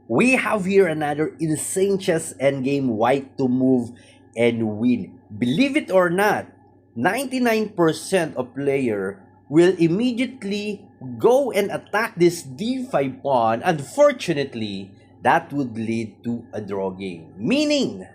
We have here another insane chess endgame, white to move and win. Believe it or not, 99% of player will immediately go and attack this d5 pawn. Unfortunately, that would lead to a draw game. Meaning,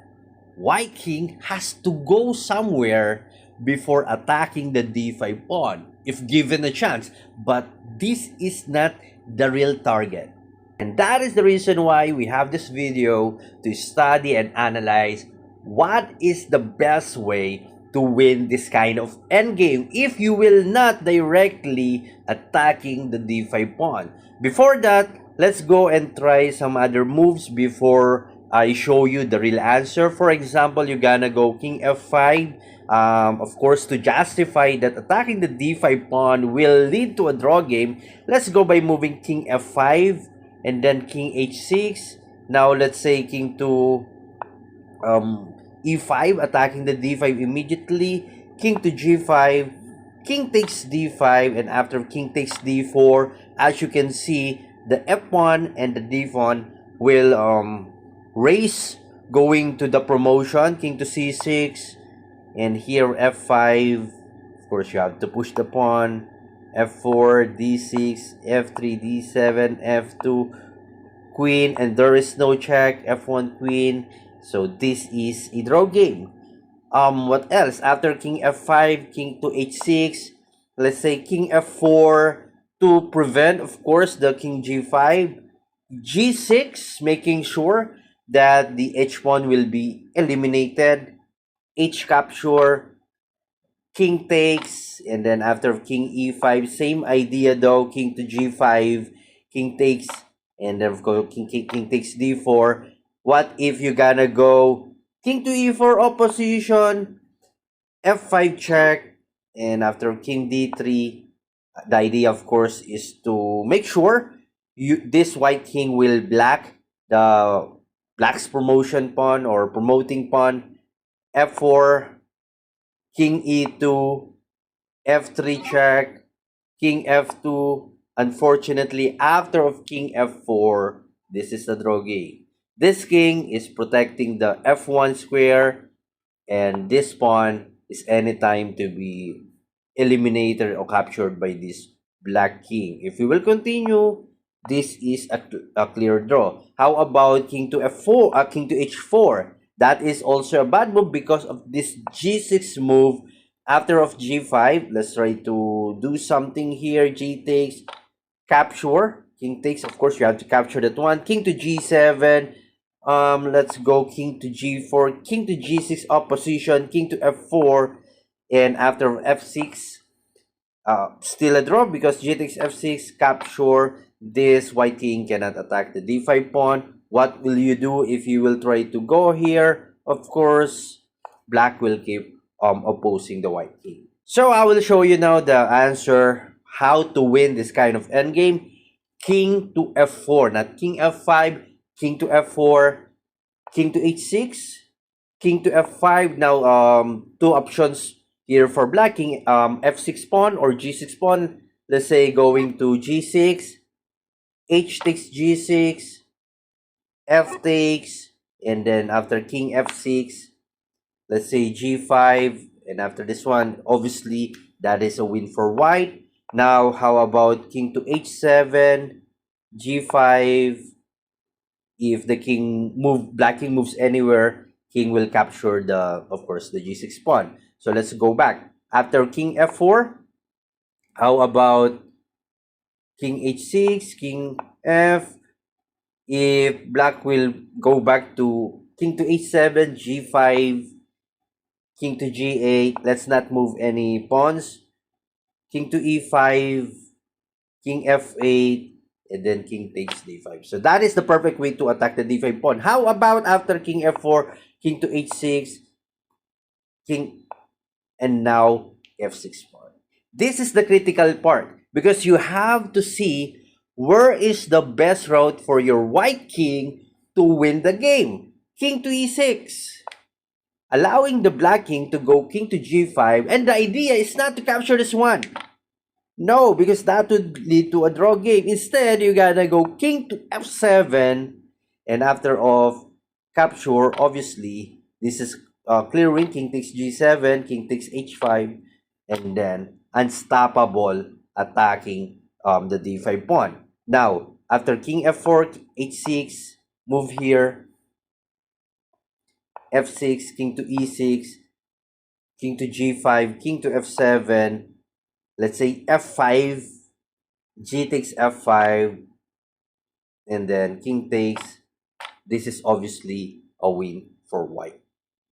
white king has to go somewhere before attacking the d5 pawn if given a chance. But this is not the real target. And that is the reason why we have this video to study and analyze what is the best way to win this kind of endgame if you will not directly attacking the d5 pawn. Before that, let's go and try some other moves before I show you the real answer. For example, you're gonna go king f5. Of course, to justify that attacking the d5 pawn will lead to a draw game, let's go by moving king f5 and then king h6. Now let's say king to e5, attacking the d5 immediately. King to g5, king takes d5, and after king takes d4, as you can see, the f1 and the d1 will race going to the promotion. King to c6, and here f5. Of course, you have to push the pawn. f4, d6, f3, d7, f2, queen, and there is no check. f1 queen. So this is a draw game. What else? After king f5, king to h6, let's say king f4 to prevent, of course, the king g5, g6, making sure that the h1 will be eliminated, h capture, king takes, and then after king e5, same idea though, king to g5, king takes, and then of course king takes d4. What if you gonna go king to e4 opposition, f5 check, and after king d3, the idea of course is to make sure this white king will black the black's promotion pawn or promoting pawn, f4, king e2, f3 check, king f2. Unfortunately, after of king f4, this is the draw game. This king is protecting the f1 square, and this pawn is anytime to be eliminated or captured by this black king. If we will continue, this is a clear draw. How about king to f4, king to h4? That is also a bad move because of this g6 move. After of g5, let's try to do something here. G takes, capture, king takes. Of course, you have to capture that one. King to g7. Let's go king to g4, king to g6 opposition, king to f4, and after f6, still a draw because g takes f6, capture. This white king cannot attack the d5 pawn. What will you do if you will try to go here? Of course, black will keep opposing the white king. So I will show you now the answer how to win this kind of endgame. King to f4, not king f5, king to f4, king to h6, king to f5. Now two options here for black, king f6 pawn or g6 pawn. Let's say going to g6, h takes g6, f takes, and then after king f6, let's say g5, and after this one, obviously that is a win for white. Now how about king to h7, g5? If the black king moves anywhere, king will capture of course, the g6 pawn. So let's go back. After king f4, how about king h6, king f? If black will go back to king to h7, g5, king to g8, let's not move any pawns. King to e5, king f8, and then king takes d5. So that is the perfect way to attack the d5 pawn. How about after king f4, king to h6, king, and now f6 pawn? This is the critical part because you have to see where is the best route for your white king to win the game. King to e6, allowing the black king to go king to g5, and the idea is not to capture this one. No, because that would lead to a draw game. Instead, you gotta go king to f7, And after of capture, obviously, this is clearing. King takes g7, king takes h5, and then unstoppable attacking the d5 pawn. Now, after king f4, h6, move here, f6, king to e6, king to g5, king to f7, let's say f5, g takes f5, and then king takes. This is obviously a win for white.